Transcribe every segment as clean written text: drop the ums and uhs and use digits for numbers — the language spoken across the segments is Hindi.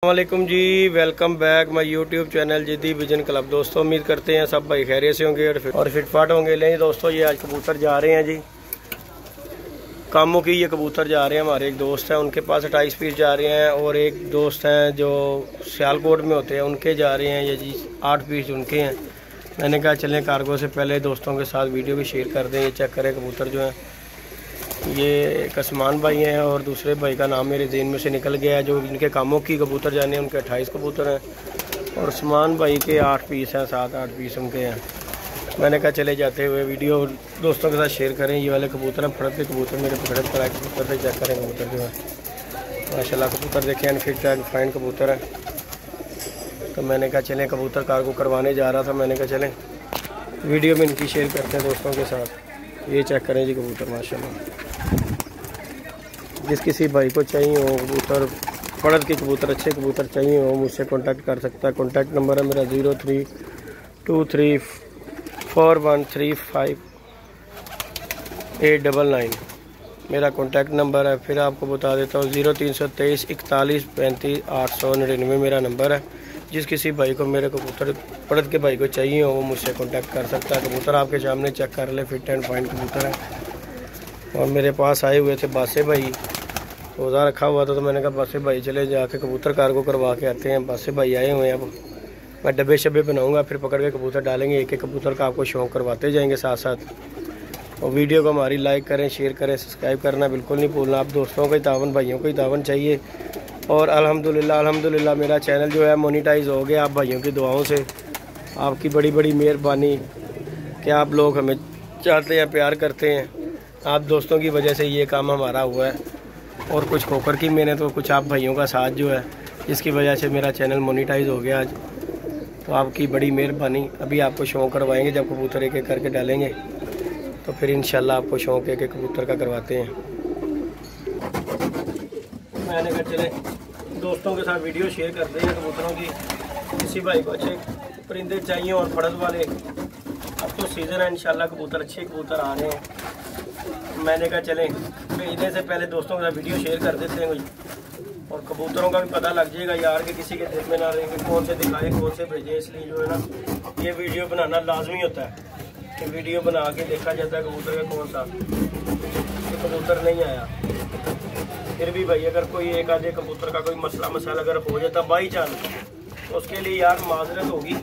वालेकुम जी, welcome back my YouTube channel Ziddi vision club. दोस्तों उम्मीद करते हैं सब भाई खैरियत से होंगे और फिटफाट होंगे। लें दोस्तों, ये आज कबूतर जा रहे हैं जी कामों की। ये कबूतर जा रहे हैं, हमारे एक दोस्त हैं उनके पास 28 पीस जा रहे हैं, और एक दोस्त हैं जो सियालकोट में होते हैं उनके जा रहे हैं ये जी 8 पीस उनके हैं। मैंने कहा चलें कार्गो से पहले दोस्तों के साथ वीडियो भी शेयर कर दें। ये चेक करें कबूतर जो हैं, ये एक आसमान भाई हैं और दूसरे भाई का नाम मेरे ज़हन में से निकल गया है। जो इनके कामों की कबूतर जाने हैं उनके 28 कबूतर हैं, और आसमान भाई के 8 पीस हैं, 7-8 पीस उनके हैं। मैंने कहा चले जाते हुए वीडियो दोस्तों के साथ शेयर करें। ये वाले कबूतर हैं, फड़क के कबूतर मेरे पकड़े पड़ा कबूतर से चेक करें। कबूतर जो है माशाल्लाह कबूतर देखें, अनफिट है, फाइन कबूतर है। तो मैंने कहा चलें, कबूतर कार्गो करवाने जा रहा था, मैंने कहा चलें वीडियो में इनकी शेयर करते हैं दोस्तों के साथ। ये चेक करें जी कबूतर माशाल्लाह। जिस किसी भाई को चाहिए हो कबूतर, फड़द के कबूतर, अच्छे कबूतर चाहिए हो, मुझसे कांटेक्ट कर सकता है। कांटेक्ट नंबर है मेरा 0323413589 मेरा कांटेक्ट नंबर है। फिर आपको बता देता हूँ 0323 41 35 899 मेरा नंबर है। जिस किसी भाई को मेरे कबूतर फड़द के भाई को चाहिए हो वो मुझसे कांटेक्ट कर सकता है। कबूतर आपके सामने चेक कर ले, फिट एंड फाइन कबूतर है। और मेरे पास आए हुए थे बासे भाई, रोज़ा रखा हुआ था, तो मैंने कहा बासे भाई चले जाके कबूतर कार्गो करवा के आते हैं। बासे भाई आए हुए हैं, अब मैं डब्बे शब्बे बनाऊंगा, फिर पकड़ के कबूतर डालेंगे। एक एक कबूतर का आपको शौक़ करवाते जाएंगे साथ साथ। और वीडियो को हमारी लाइक करें, शेयर करें, सब्सक्राइब करना बिल्कुल नहीं भूलना। आप दोस्तों को ही तावन, भाइयों को ही तावन चाहिए। और अल्हम्दुलिल्लाह मेरा चैनल जो है मोनीटाइज़ हो गया आप भाइयों की दुआओं से। आपकी बड़ी बड़ी मेहरबानी कि आप लोग हमें चाहते हैं, प्यार करते हैं। आप दोस्तों की वजह से ये काम हमारा हुआ है, और कुछ खोकर की मेहनत और कुछ आप भाइयों का साथ जो है, जिसकी वजह से मेरा चैनल मोनीटाइज़ हो गया आज। तो आपकी बड़ी मेहरबानी। अभी आपको शौक़ करवाएंगे, जब कबूतर एक एक करके डालेंगे तो फिर इंशाल्लाह आपको शौक़ एक एक कबूतर का करवाते हैं। मैंने कहा चले दोस्तों के साथ वीडियो शेयर करते हैं कबूतरों की। किसी भाई को अच्छे परिंदे चाहिए और फड़द वाले, अब तो सीज़न है इंशाल्लाह, कबूतर अच्छे कबूतर आ रहे हैं। मैंने कहा चलें भेजने से पहले दोस्तों के साथ वीडियो शेयर कर देते हैं कोई, और कबूतरों का भी पता लग जाएगा यार कि किसी के दिल में ना रहे कि कौन से दिखाएं कौन से भेजें। इसलिए जो है ना, ये वीडियो बनाना लाजमी होता है कि वीडियो बना के देखा जाता है कबूतर का कौन सा कबूतर नहीं आया। फिर भी भाई अगर कोई एक आधे कबूतर का कोई मसला मसाला अगर हो जाता बाई चांस, तो उसके लिए यार माजरत होगी,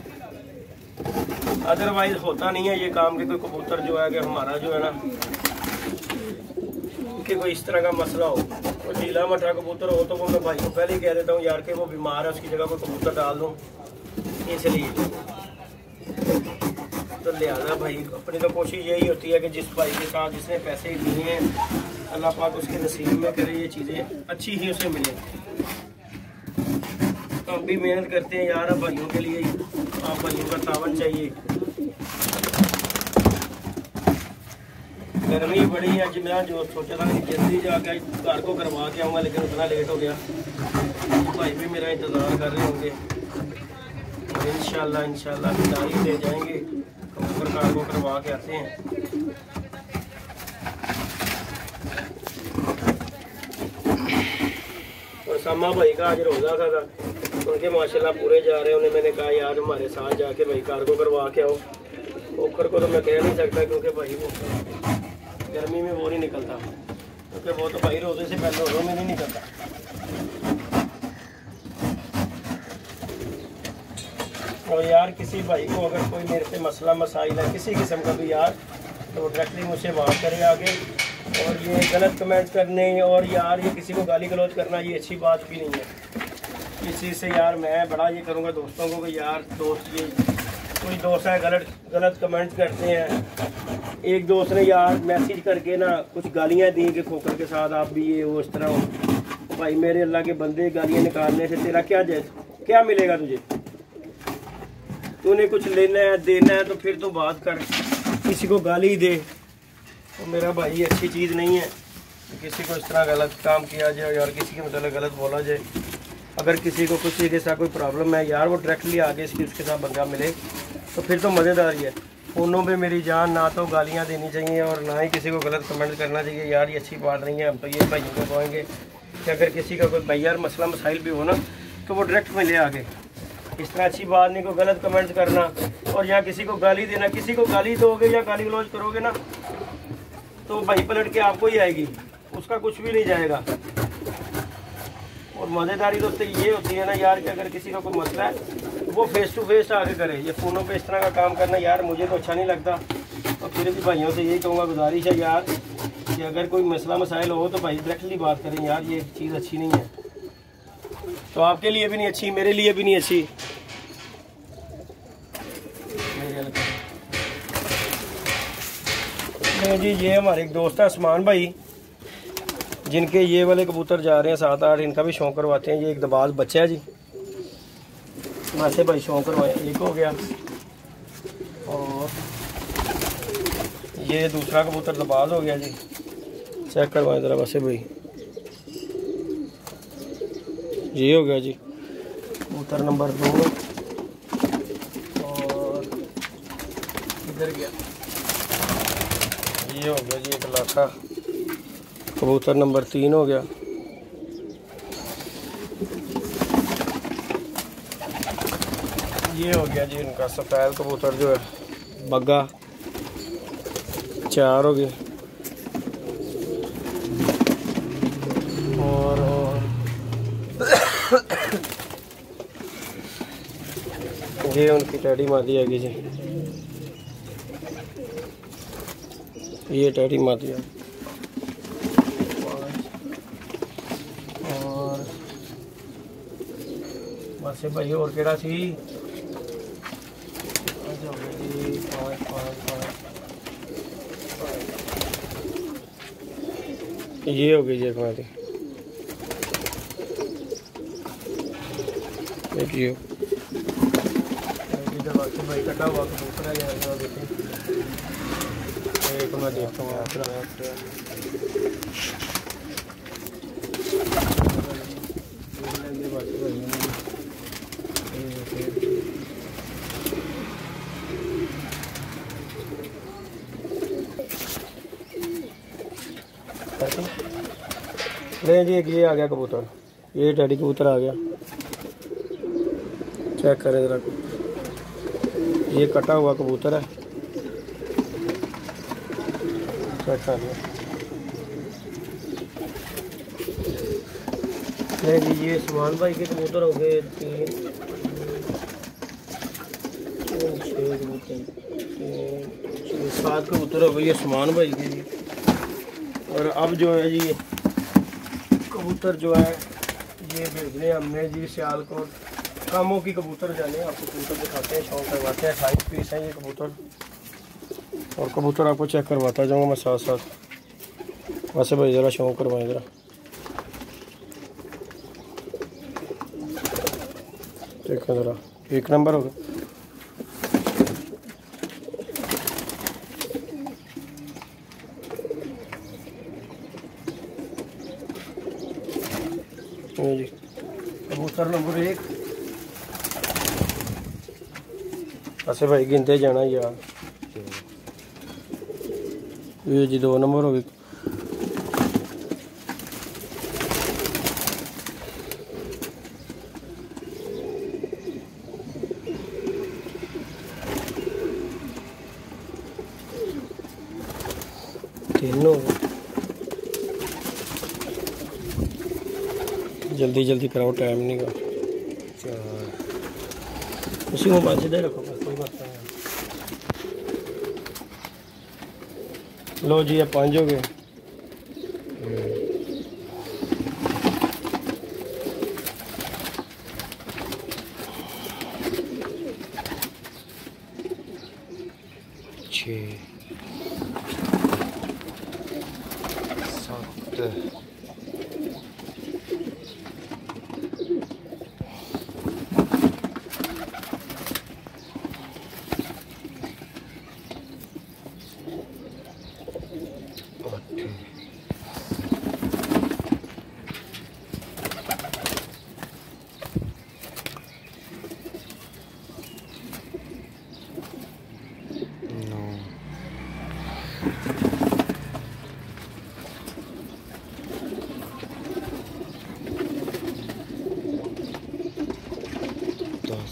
अदरवाइज होता नहीं है ये काम कि कोई कबूतर जो है कि हमारा जो है ना कि कोई इस तरह का मसला हो, तो ढीला मठा कबूतर हो तो वो मैं भाई को पहले ही कह देता हूँ यार कि वो बीमार है, उसकी जगह कोई कबूतर डाल दूँ। इसलिए तो लिहाजा भाई अपनी तो कोशिश यही होती है कि जिस भाई के साथ जिसने पैसे दिए हैं अल्लाह पाक उसके नसीब में करे ये चीज़ें अच्छी ही उसे मिले। तो हम भी मेहनत करते हैं यार, अब भाइयों के लिए आप भाइयों का तावन चाहिए। गर्मी बड़ी है, आज मैं जो सोचा था कि जल्दी जाकर कार को करवा के आऊँगा, लेकिन उतना लेट हो गया। भाई भी मेरा इंतज़ार कर रहे होंगे। इंशाल्लाह तारीख ले जाएंगे, कबूतर कार को करवा के आते हैं। और सामा भाई का आज रोज़ा था, उनके माशाल्लाह पूरे जा रहे हैं। उन्हें मैंने कहा यार हमारे साथ जाके भाई कार को करवा के आओ। ओखर को तो मैं कह नहीं सकता क्योंकि भाई वो गर्मी में वो नहीं निकलता, क्योंकि वो तो भाई रोज़े से पहले रोज़ों में नहीं निकलता। और यार किसी भाई को अगर कोई मेरे पे मसला मसाइल है किसी किस्म का भी यार, तो डायरेक्टली मुझसे बात करे आगे। और ये गलत कमेंट करने और यार ये किसी को गाली गलौज करना ये अच्छी बात भी नहीं है। इस चीज़ से यार मैं बड़ा ये करूँगा दोस्तों को कि यार दोस्त ये कोई दोस्त है गलत कमेंट करते हैं। एक दोस्त ने यार मैसेज करके ना कुछ गालियाँ दी कि खोकर के साथ आप भी ये वो इस तरह हो। भाई मेरे अल्लाह के बंदे, गालियाँ निकालने से तेरा क्या मिलेगा तुझे? तूने कुछ लेना है देना है तो फिर तो बात कर, किसी को गाली दे तो मेरा भाई अच्छी चीज़ नहीं है। तो किसी को इस तरह गलत काम किया जाए और किसी के मतलब गलत बोला जाए। अगर किसी को किसी के साथ कोई प्रॉब्लम है यार, वो डायरेक्टली आगे उसके साथ बंदा मिले तो फिर तो मज़ेदार ही है। फ़ोनों पे मेरी जान, ना तो गालियाँ देनी चाहिए और ना ही किसी को गलत कमेंट करना चाहिए यार, ये अच्छी बात नहीं है। हम तो ये भाइयों को कहेंगे कि अगर किसी का कोई भैया मसला मसाइल भी हो ना, तो वो डायरेक्ट मिले आके। इस तरह अच्छी बात नहीं, को गलत कमेंट्स करना और या किसी को गाली देना। किसी को गाली दोगे या गाली गलौज करोगे ना तो भाई पलट के आपको ही आएगी, उसका कुछ भी नहीं जाएगा। और मज़ेदारी दोस्तों ये होती है ना यार कि अगर किसी का कोई मसला है वो फेस टू फेस आके करे। ये फ़ोनों पे इस तरह का काम करना यार मुझे तो अच्छा नहीं लगता। और फिर भी भाइयों से यही कहूँगा, गुजारिश है यार कि अगर कोई मसला मसाइल हो तो भाई डायरेक्टली बात करें यार, ये चीज़ अच्छी नहीं है। तो आपके लिए भी नहीं अच्छी, मेरे लिए भी नहीं अच्छी। नहीं जी, ये हमारे एक दोस्त है उस्मान भाई, जिनके ये वाले कबूतर जा रहे हैं 7-8, इनका भी शौक़ करवाते हैं। ये एक दबाज बच्चा है जी, वैसे भाई शौक़ करवाए। एक हो गया और ये दूसरा कबूतर दबाज हो गया जी। चेक करवाएं ज़रा वैसे भाई, ये हो गया जी कबूतर नंबर 2 और इधर गया ये हो गया जी एक लाखा। कबूतर नंबर 3 हो गया। ये हो गया जी इनका सफ़ेद कबूतर जो है बग्गा, 4 हो गए। और ये उनकी टैडी मादी आएगी जी, ये टैडी मादी है। और बस भाई और केड़ा सी ये हो गई जी एक मादी, एक ये भाई कटा हुआ कबूतर है। देखें एक मैं देखता हूँ नहीं जी। एक ये आ गया कबूतर, ये टैडी कबूतर आ गया। चेक करें ज़रा, ये कटा हुआ कबूतर है। चेक कर लिया। नहीं जी, ये उस्मान भाई के कबूतर हो गए 3 6 कबूतर 7 कबूतर हो गए ये उस्मान भाई के जी। और अब जो है जी कबूतर जो है ये भेजने हमने जी सियालकोट। कामों की कबूतर जाने आपको कबूतर दिखाते हैं, शौक करवाते हैं। 28 पीस हैं ये कबूतर। और कबूतर आपको चेक करवाता जाऊँगा मैं साथ साथ। वैसे भाई ज़रा शौक करवाएं ज़रा, देखो ज़रा, एक नंबर होगा। जी कबूतर नंबर 1। ऐसे भाई गिनते जाना यार। ये जी 2 नंबर हो गए। तीनों जल्दी जल्दी कराओ, टाइम नहीं का। 4 उसी को बात सीधे रखो, कोई बात नहीं। लो जी ये 5 हो गए। छः 7 9 10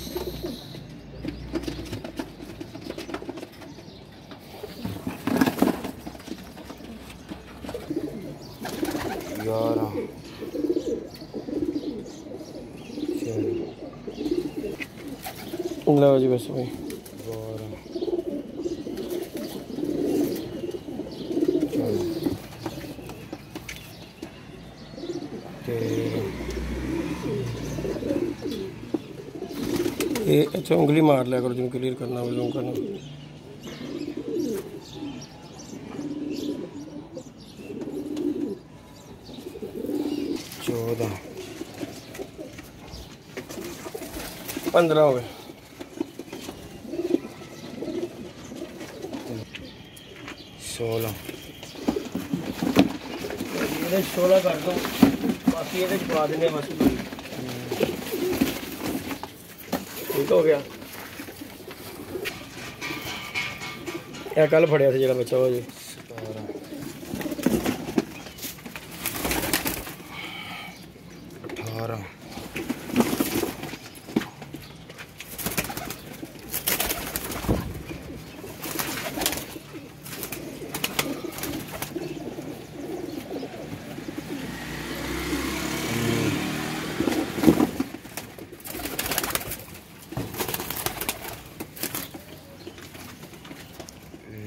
11 लो जी बस भाई 12 ये अच्छा उंगली मार लिया करो, जो क्लियर करना हो जो करना। 14 15 हो गए। 16 16 कर दो, बाकी ये छुआ देने बस। ठीक हो गया। यह कल फड़िया था जो बच्चा हो जी। 17 18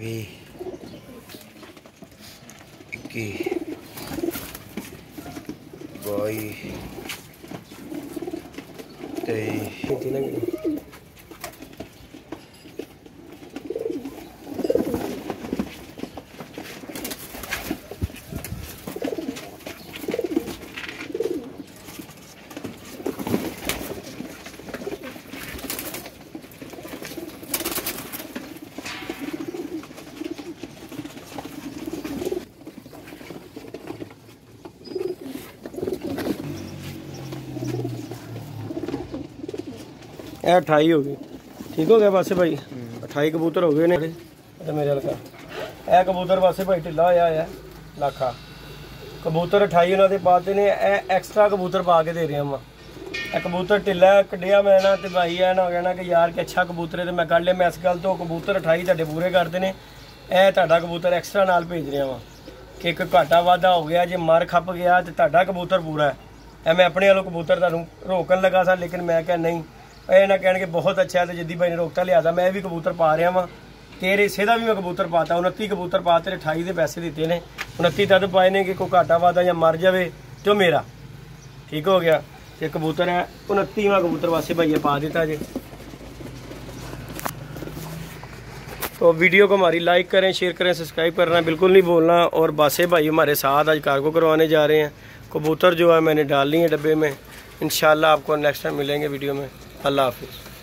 20 21 22 23 28 हो गई। ठीक हो गया बस भाई, 28 कबूतर हो गए ने मेरे हल्का। यह कबूतर बस भाई ढिला होया है लाखा कबूतर 28 उन्होंने पाते ने, एक्सट्रा कबूतर पा के दे रहे हैं। कबूतर ढिला कढ़िया मैं ना तो भाई है ना कहना कि यार कि अच्छा कबूतर है तो मैं कढ़ लिया। मैं इस गल तो कबूतर 28 ਤੁਹਾਡੇ पूरे करते हैं, यह ਤੁਹਾਡਾ कबूतर एक्सट्रा नाल भेज रहा वा कि एक घाटा वाधा हो गया जे मर खप गया तो ਤੁਹਾਡਾ कबूतर पूरा है। मैं अपने वालों कबूतर तुहानू रोकन लगा सा, लेकिन मैं क्या नहीं ये ना कहने बहुत अच्छा है तो जिद्दी भाई ने रोकता लिया। मैं भी कबूतर पा रहा वहाँ, तेरे इसे का भी मैं कबूतर पाता। 29 कबूतर पा तेरे 28 के पैसे दिते ने। 29 तद पाए ने कि कोई घाटा वादा या मर जाए तो मेरा ठीक हो गया। तो कबूतर है 29वां कबूतर वास्ते भाई पा देता जी। तो वीडियो को हमारी लाइक करें, शेयर करें, सब्सक्राइब करना बिल्कुल नहीं भूलना। और बासे भाई हमारे साथ आज कार्गो करवाने जा रहे हैं। कबूतर जो है मैंने डाल ली है डब्बे में। इंशाल्लाह आपको नेक्स्ट टाइम मिलेंगे वीडियो में। अल्लाह हाफिज़।